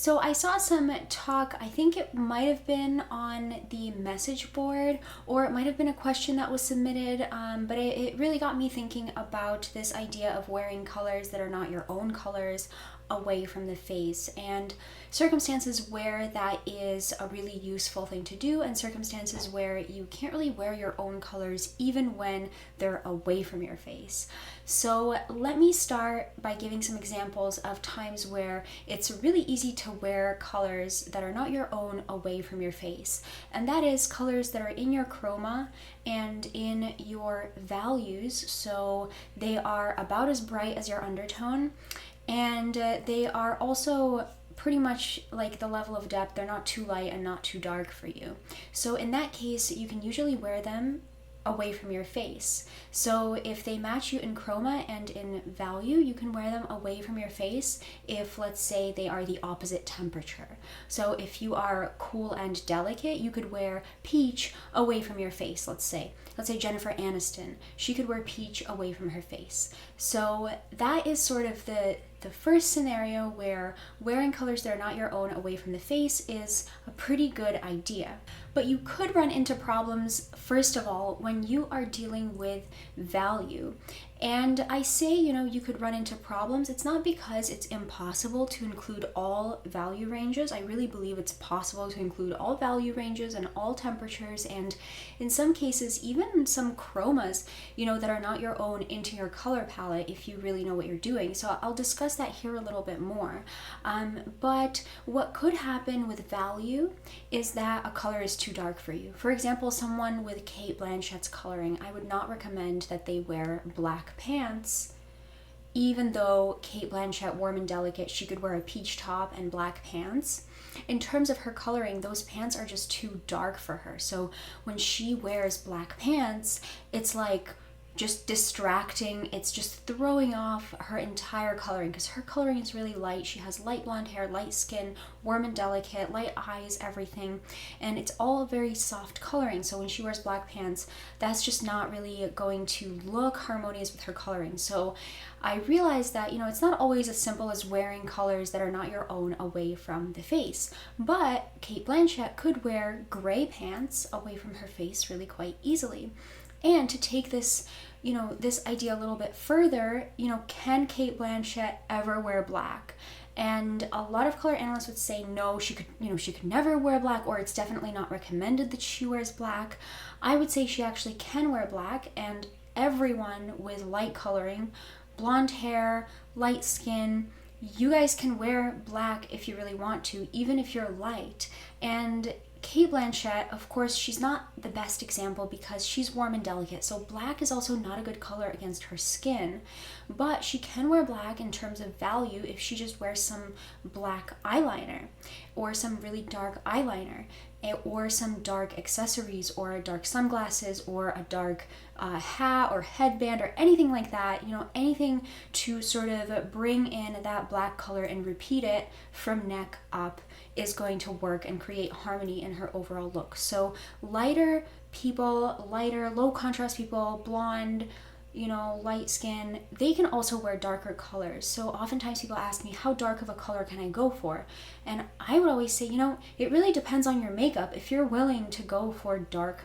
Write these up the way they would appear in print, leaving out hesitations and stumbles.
So I saw some talk, I think it might have been on the message board, or it might have been a question that was submitted, but it really got me thinking about this idea of wearing colors that are not your own colors away from the face, and circumstances where that is a really useful thing to do, and circumstances where you can't really wear your own colors even when they're away from your face. So let me start by giving some examples of times where it's really easy to wear colors that are not your own away from your face, and that is colors that are in your chroma and in your values. So they are about as bright as your undertone, and they are also pretty much like the level of depth. They're not too light and not too dark for you. So in that case, you can usually wear them away from your face. So if they match you in chroma and in value, you can wear them away from your face if, let's say, they are the opposite temperature. So if you are cool and delicate, you could wear peach away from your face, let's say. Let's say Jennifer Aniston, she could wear peach away from her face. So that is sort of the first scenario where wearing colors that are not your own away from the face is a pretty good idea. But you could run into problems, first of all, when you are dealing with value. And I say, you could run into problems. It's not because it's impossible to include all value ranges. I really believe it's possible to include all value ranges and all temperatures, and in some cases, even some chromas, that are not your own into your color palette if you really know what you're doing. So I'll discuss that here a little bit more. But what could happen with value is that a color is too dark for you. For example, someone with Cate Blanchett's coloring, I would not recommend that they wear black pants, even though Cate Blanchett, warm and delicate, she could wear a peach top and black pants. In terms of her coloring, those pants are just too dark for her. So when she wears black pants, it's like just distracting. It's just throwing off her entire coloring, because her coloring is really light. She has light blonde hair, light skin, warm and delicate, light eyes, everything, and it's all very soft coloring. So when she wears black pants, that's just not really going to look harmonious with her coloring. So I realized that, it's not always as simple as wearing colors that are not your own away from the face. But Cate Blanchett could wear gray pants away from her face really quite easily. And to take this, this idea a little bit further, can Cate Blanchett ever wear black? And a lot of color analysts would say no, she could never wear black, or it's definitely not recommended that she wears black. I would say she actually can wear black, and everyone with light coloring, blonde hair, light skin, you guys can wear black if you really want to, even if you're light. And Cate Blanchett, of course, she's not the best example because she's warm and delicate, so black is also not a good color against her skin, but she can wear black in terms of value if she just wears some black eyeliner, or some really dark eyeliner, or some dark accessories, or dark sunglasses, or a dark hat or headband, or anything like that, anything to sort of bring in that black color and repeat it from neck up is going to work and create harmony in her overall look. So lighter people, low contrast people, blonde, light skin, they can also wear darker colors. So oftentimes people ask me, how dark of a color can I go for? And I would always say, it really depends on your makeup. If you're willing to go for a dark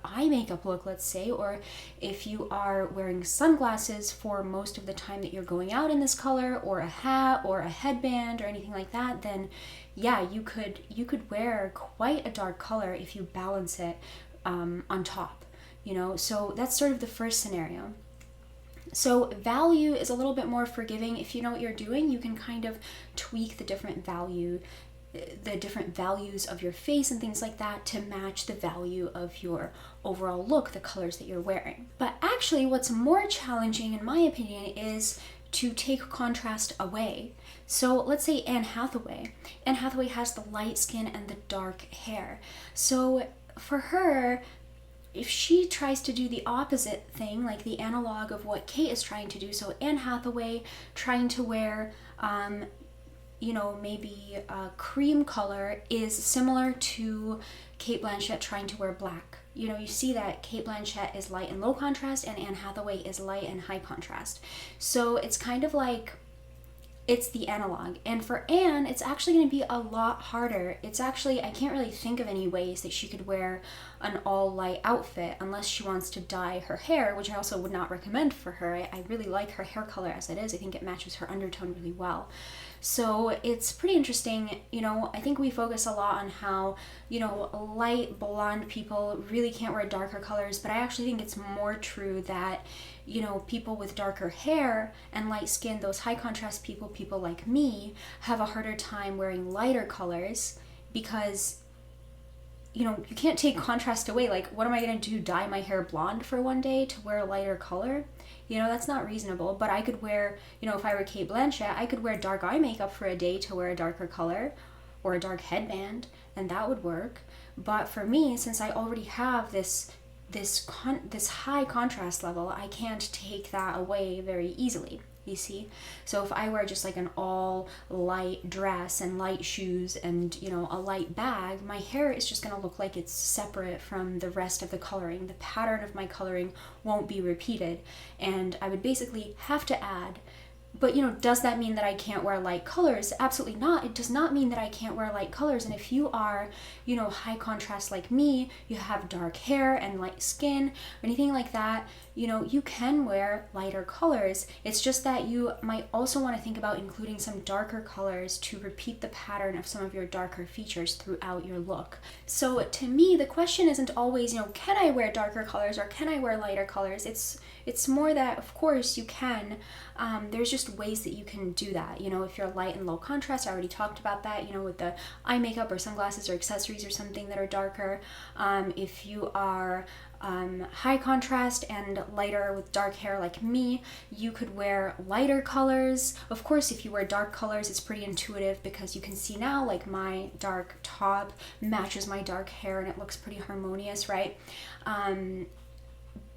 eye makeup look, let's say, or if you are wearing sunglasses for most of the time that you're going out in this color, or a hat or a headband or anything like that, then yeah, you could wear quite a dark color if you balance it on top, so that's sort of the first scenario. So value is a little bit more forgiving. If you know what you're doing, you can kind of tweak the different values of your face and things like that to match the value of your overall look, the colors that you're wearing. But actually, what's more challenging, in my opinion, is to take contrast away. So let's say Anne Hathaway. Anne Hathaway has the light skin and the dark hair. So for her, if she tries to do the opposite thing, like the analog of what Cate is trying to do, so Anne Hathaway trying to wear maybe a cream color is similar to Cate Blanchett trying to wear black. You see that Cate Blanchett is light and low contrast, and Anne Hathaway is light and high contrast. So it's kind of like it's the analog. And for Anne, it's actually going to be a lot harder. It's actually, I can't really think of any ways that she could wear an all light outfit unless she wants to dye her hair, which I also would not recommend for her. I really like her hair color as it is. I think it matches her undertone really well. So it's pretty interesting. I think we focus a lot on how, light blonde people really can't wear darker colors, but I actually think it's more true that, people with darker hair and light skin, those high contrast people like me, have a harder time wearing lighter colors because, you can't take contrast away. Like, what am I going to do? Dye my hair blonde for one day to wear a lighter color? That's not reasonable. But I could wear, if I were Cate Blanchett, I could wear dark eye makeup for a day to wear a darker color or a dark headband, and that would work. But for me, since I already have this high contrast level, I can't take that away very easily, you see? So if I wear just like an all light dress and light shoes and, a light bag, my hair is just gonna look like it's separate from the rest of the coloring. The pattern of my coloring won't be repeated, and I would basically have to add. But, does that mean that I can't wear light colors? Absolutely not. It does not mean that I can't wear light colors. And if you are, high contrast like me, you have dark hair and light skin, or anything like that, you can wear lighter colors. It's just that you might also want to think about including some darker colors to repeat the pattern of some of your darker features throughout your look. So to me, the question isn't always, can I wear darker colors or can I wear lighter colors? It's more that, of course, you can. There's just ways that you can do that. If you're light and low contrast, I already talked about that, with the eye makeup or sunglasses or accessories or something that are darker. If you are high contrast and lighter with dark hair like me, you could wear lighter colors. Of course, if you wear dark colors, it's pretty intuitive because you can see now, like, my dark top matches my dark hair and it looks pretty harmonious, right?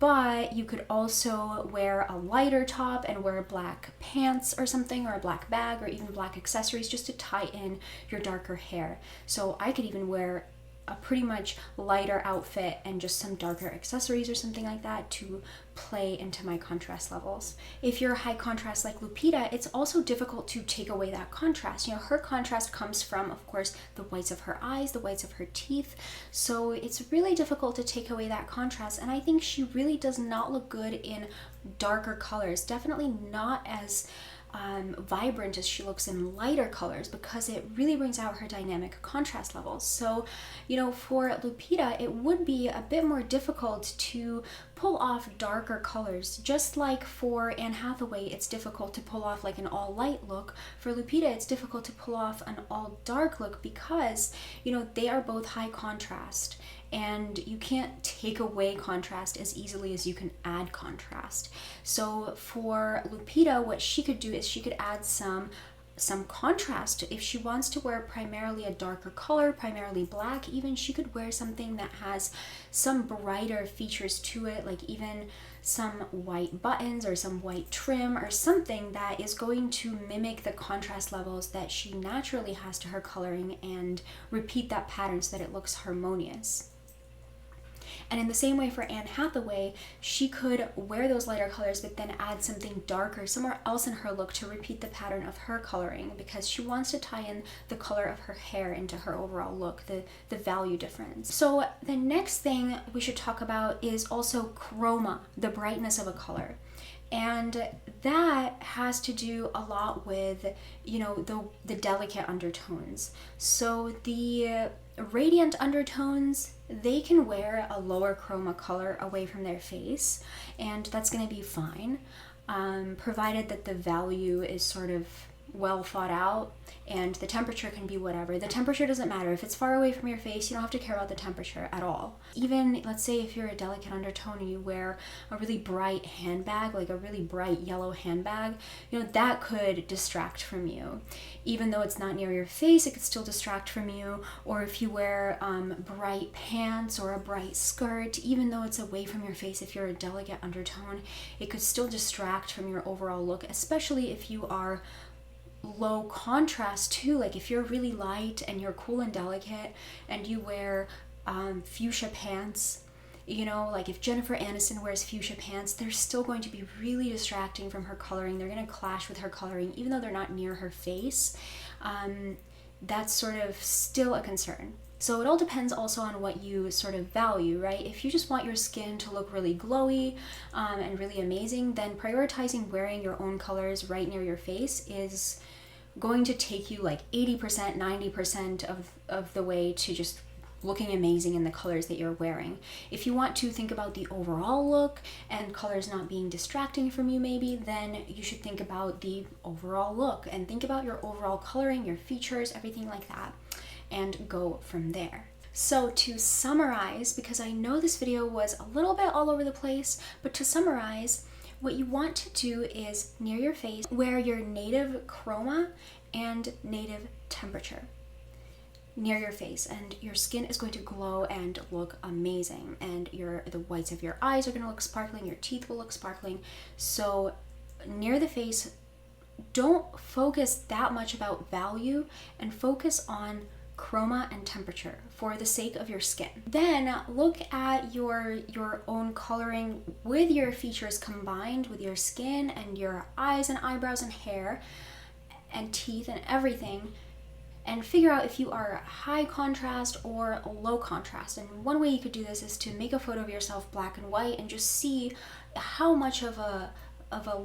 But you could also wear a lighter top and wear black pants or something, or a black bag, or even black accessories just to tie in your darker hair. So I could even wear a pretty much lighter outfit and just some darker accessories or something like that to play into my contrast levels. If you're high contrast like Lupita, it's also difficult to take away that contrast. Her contrast comes from, of course, the whites of her eyes, the whites of her teeth. So it's really difficult to take away that contrast. And I think she really does not look good in darker colors. Definitely not as vibrant as she looks in lighter colors, because it really brings out her dynamic contrast levels. So, for Lupita, it would be a bit more difficult to pull off darker colors. Just like for Anne Hathaway, it's difficult to pull off like an all light look. For Lupita, it's difficult to pull off an all dark look because, they are both high contrast. And you can't take away contrast as easily as you can add contrast. So for Lupita, what she could do is she could add some contrast. If she wants to wear primarily a darker color, primarily black even, she could wear something that has some brighter features to it, like even some white buttons or some white trim or something that is going to mimic the contrast levels that she naturally has to her coloring and repeat that pattern so that it looks harmonious. And in the same way for Anne Hathaway, she could wear those lighter colors but then add something darker somewhere else in her look to repeat the pattern of her coloring, because she wants to tie in the color of her hair into her overall look, the value difference. So the next thing we should talk about is also chroma, the brightness of a color. And that has to do a lot with, the delicate undertones. So the radiant undertones, they can wear a lower chroma color away from their face, and that's going to be fine, provided that the value is sort of well thought out and the temperature can be whatever. The temperature doesn't matter. If it's far away from your face, you don't have to care about the temperature at all. Even, let's say if you're a delicate undertone and you wear a really bright handbag, like a really bright yellow handbag, that could distract from you. Even though it's not near your face, it could still distract from you. Or if you wear bright pants or a bright skirt, even though it's away from your face, if you're a delicate undertone, it could still distract from your overall look, especially if you are low contrast too. Like if you're really light and you're cool and delicate and you wear fuchsia pants, You know, like if Jennifer Aniston wears fuchsia pants, they're still going to be really distracting from her coloring. They're going to clash with her coloring, even though they're not near her face. That's sort of still a concern. So it all depends also on what you sort of value, right? If you just want your skin to look really glowy and really amazing, then prioritizing wearing your own colors right near your face is going to take you like 80%, 90% of the way to just looking amazing in the colors that you're wearing. If you want to think about the overall look and colors not being distracting from you maybe, then you should think about the overall look and think about your overall coloring, your features, everything like that, and go from there. So to summarize, because I know this video was a little bit all over the place, but to summarize, what you want to do is near your face, wear your native chroma and native temperature near your face, and your skin is going to glow and look amazing, and the whites of your eyes are going to look sparkling, your teeth will look sparkling. So near the face, don't focus that much about value and focus on chroma and temperature for the sake of your skin. Then look at your own coloring with your features combined with your skin and your eyes and eyebrows and hair and teeth and everything, and figure out if you are high contrast or low contrast. And one way you could do this is to make a photo of yourself black and white and just see how much of a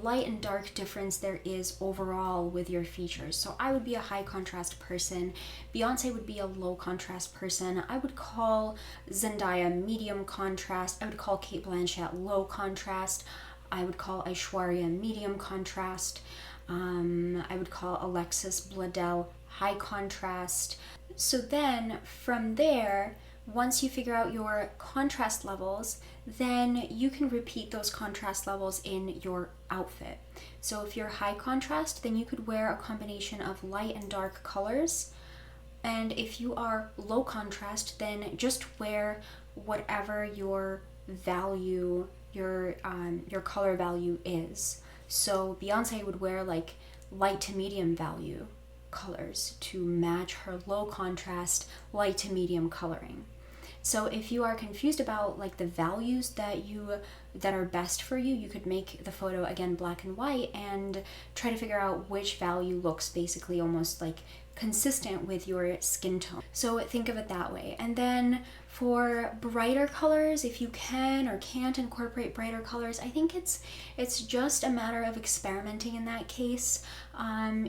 light and dark difference there is overall with your features. So I would be a high contrast person, Beyonce would be a low contrast person, I would call Zendaya medium contrast, I would call Cate Blanchett low contrast, I would call Aishwarya medium contrast, I would call Alexis Bledel high contrast. So then from there, once you figure out your contrast levels, then you can repeat those contrast levels in your outfit. So if you're high contrast, then you could wear a combination of light and dark colors. And if you are low contrast, then just wear whatever your value, your color value is. So Beyonce would wear like light to medium value colors to match her low contrast light to medium coloring. So if you are confused about like the values that are best for you, you could make the photo again black and white and try to figure out which value looks basically almost like consistent with your skin tone. So think of it that way. And then for brighter colors, if you can or can't incorporate brighter colors, I think it's just a matter of experimenting in that case.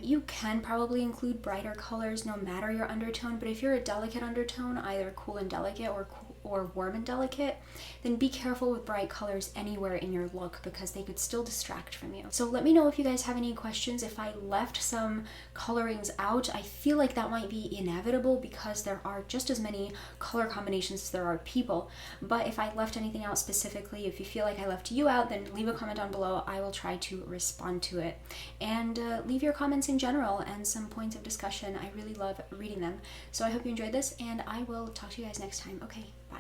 You can probably include brighter colors no matter your undertone, but if you're a delicate undertone, either cool and delicate or warm and delicate, then be careful with bright colors anywhere in your look because they could still distract from you. So let me know if you guys have any questions. If I left some colorings out, I feel like that might be inevitable because there are just as many color combinations as there are people. But if I left anything out specifically, if you feel like I left you out, then leave a comment down below. I will try to respond to it. And leave your comments in general and some points of discussion. I really love reading them. So I hope you enjoyed this, and I will talk to you guys next time. Okay, bye.